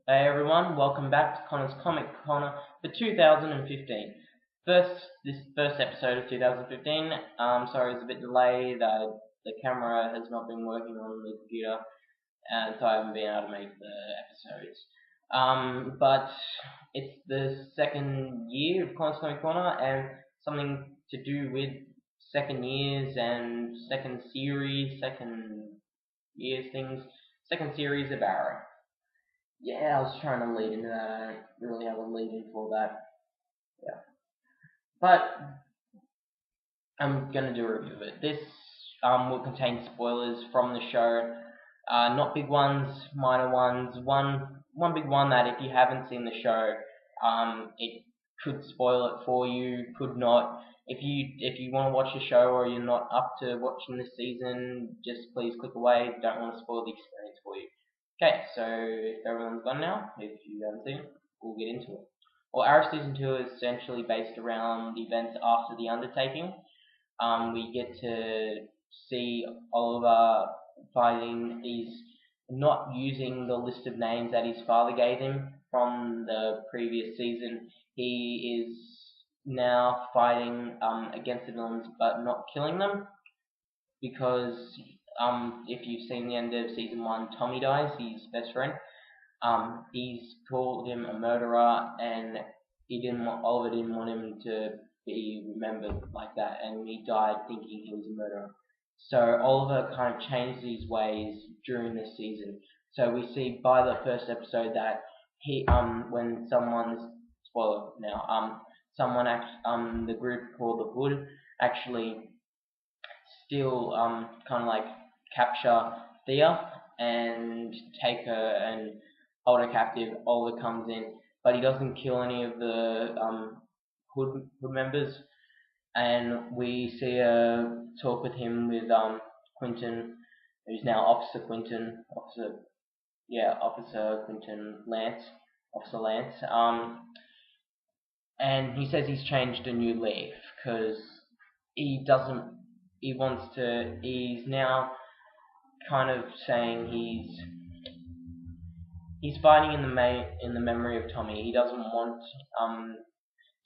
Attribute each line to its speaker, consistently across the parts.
Speaker 1: Hey everyone, welcome back to Connor's Comic Corner for 2015. This first episode of 2015. Sorry it's a bit delayed. The camera has not been working on the computer, and so I haven't been able to make the episodes. But it's the second year of Connor's Comic Corner, and something to do with second years and second years things, second series of Arrow. Yeah, I was trying to lead into that. I don't really have a lead in for that. Yeah. But I'm gonna do a review of it. This will contain spoilers from the show. Not big ones, minor ones. One big one that if you haven't seen the show, it could spoil it for you, could not. If you want to watch the show or you're not up to watching this season, just please click away. Don't want to spoil the experience for you. Okay, so if everyone's gone now, if you haven't seen it, we'll get into it. Well, Arrow Season 2 is essentially based around the events after the undertaking. We get to see Oliver fighting. He's not using the list of names that his father gave him from the previous season. He is now fighting against the villains, but not killing them because if you've seen the end of season one, Tommy dies, his best friend. He's called him a murderer, and Oliver didn't want him to be remembered like that, and he died thinking he was a murderer. So Oliver kind of changed his ways during this season. So we see by the first episode that when someone's spoiler now the group called the Hood actually still kind of like capture Thea and take her and hold her captive. Oliver comes in, but he doesn't kill any of the Hood members, and we see a talk with him with Quentin, who's now Officer Quentin Lance, Officer Lance. And he says he's changed a new leaf because he doesn't. He's now kind of saying he's fighting in the memory of Tommy. He doesn't want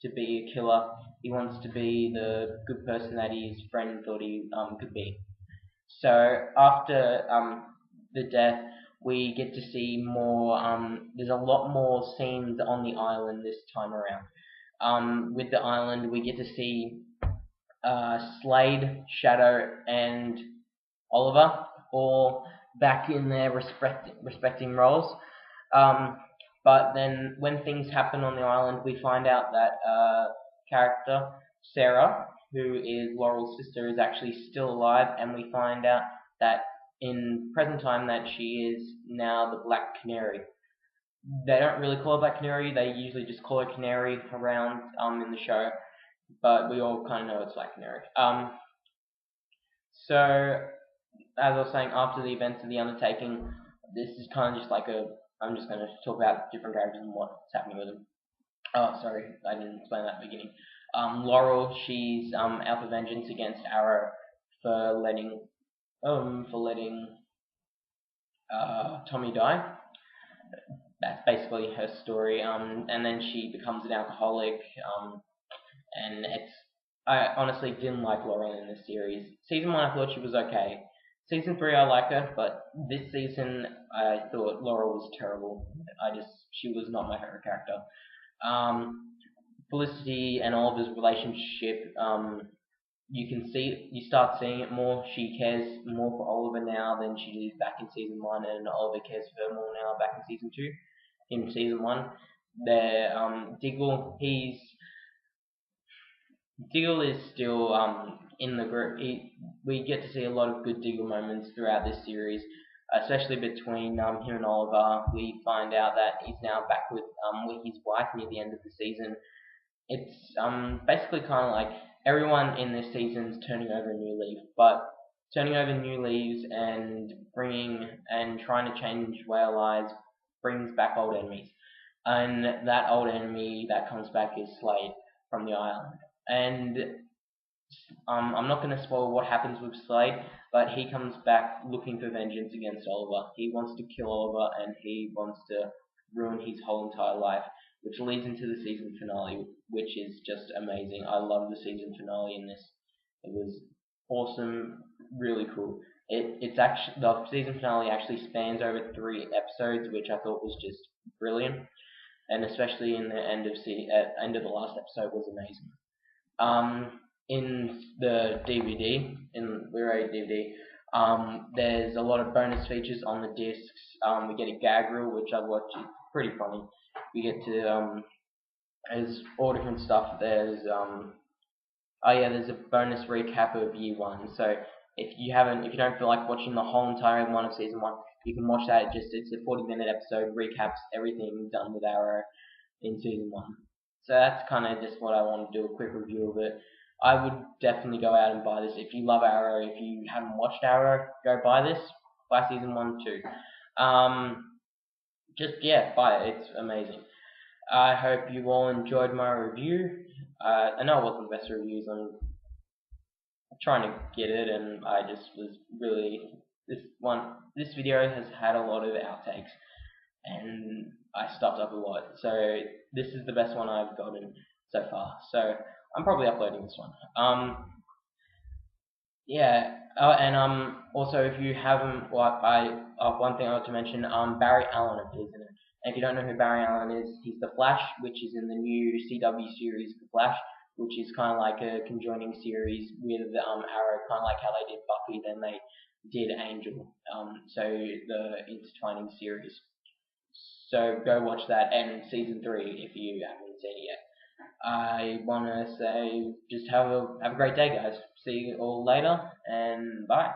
Speaker 1: to be a killer. He wants to be the good person that his friend thought he could be. So after the death, we get to see more. There's a lot more scenes on the island this time around. With the island, we get to see Slade, Shadow, and Oliver all back in their respecting roles. Um, but then when things happen on the island, we find out that character Sarah, who is Laurel's sister, is actually still alive, and we find out that in present time that she is now the Black Canary. They don't really call her Black Canary; they usually just call her Canary around in the show, but we all kind of know it's Black Canary. So as I was saying, after the events of the undertaking, this is kind of just like a. I'm just going to talk about different characters and what's happening with them. Oh, sorry, I didn't explain that at the beginning. Laurel, she's out for vengeance against Arrow for letting Tommy die. That's basically her story. And then she becomes an alcoholic. And it's I honestly didn't like Laurel in this series. Season one, I thought she was okay. Season three, I like her, but this season, I thought Laurel was terrible. She was not my favorite character. Um, Felicity and Oliver's relationship, you start seeing it more. She cares more for Oliver now than she did back in season one, and Oliver cares for her more now back in season two. In season one, there, Diggle is still in the group. We get to see a lot of good Diggle moments throughout this series, especially between him and Oliver. We find out that he's now back with his wife near the end of the season. It's basically kind of like everyone in this season's turning over a new leaf, but turning over new leaves and bringing and trying to change way of lives brings back old enemies, and that old enemy that comes back is Slade from the island. And I'm not going to spoil what happens with Slade, but he comes back looking for vengeance against Oliver. He wants to kill Oliver, and he wants to ruin his whole entire life, which leads into the season finale, which is just amazing. I love the season finale in this. It was awesome, really cool. It's actually the season finale actually spans over 3 episodes, which I thought was just brilliant, and especially in the end of the last episode was amazing. In the DVD, in Blu-ray DVD, there's a lot of bonus features on the discs. We get a gag reel, which I watched. It's pretty funny. We get to there's all different stuff. There's a bonus recap of year one. So if you don't feel like watching the whole entire one of season one, you can watch that. It's a 40-minute episode, recaps everything done with Arrow in season one. So that's kind of just what I want to do, a quick review of it. I would definitely go out and buy this. If you love Arrow, if you haven't watched Arrow, go buy this. Buy season 1 too. Buy it. It's amazing. I hope you all enjoyed my review. I know it wasn't the best reviews. I'm trying to get it, and I just was really This video has had a lot of outtakes, and I stuffed up a lot. So this is the best one I've gotten so far. So I'm probably uploading this one. Also, if you haven't, one thing I want to mention, Barry Allen appears in it. And if you don't know who Barry Allen is, he's the Flash, which is in the new CW series, The Flash, which is kind of like a conjoining series with Arrow, kind of like how they did Buffy, then they did Angel. So the intertwining series. So go watch that, and season 3 if you haven't seen it yet. I want to say just have a great day, guys. See you all later, and bye.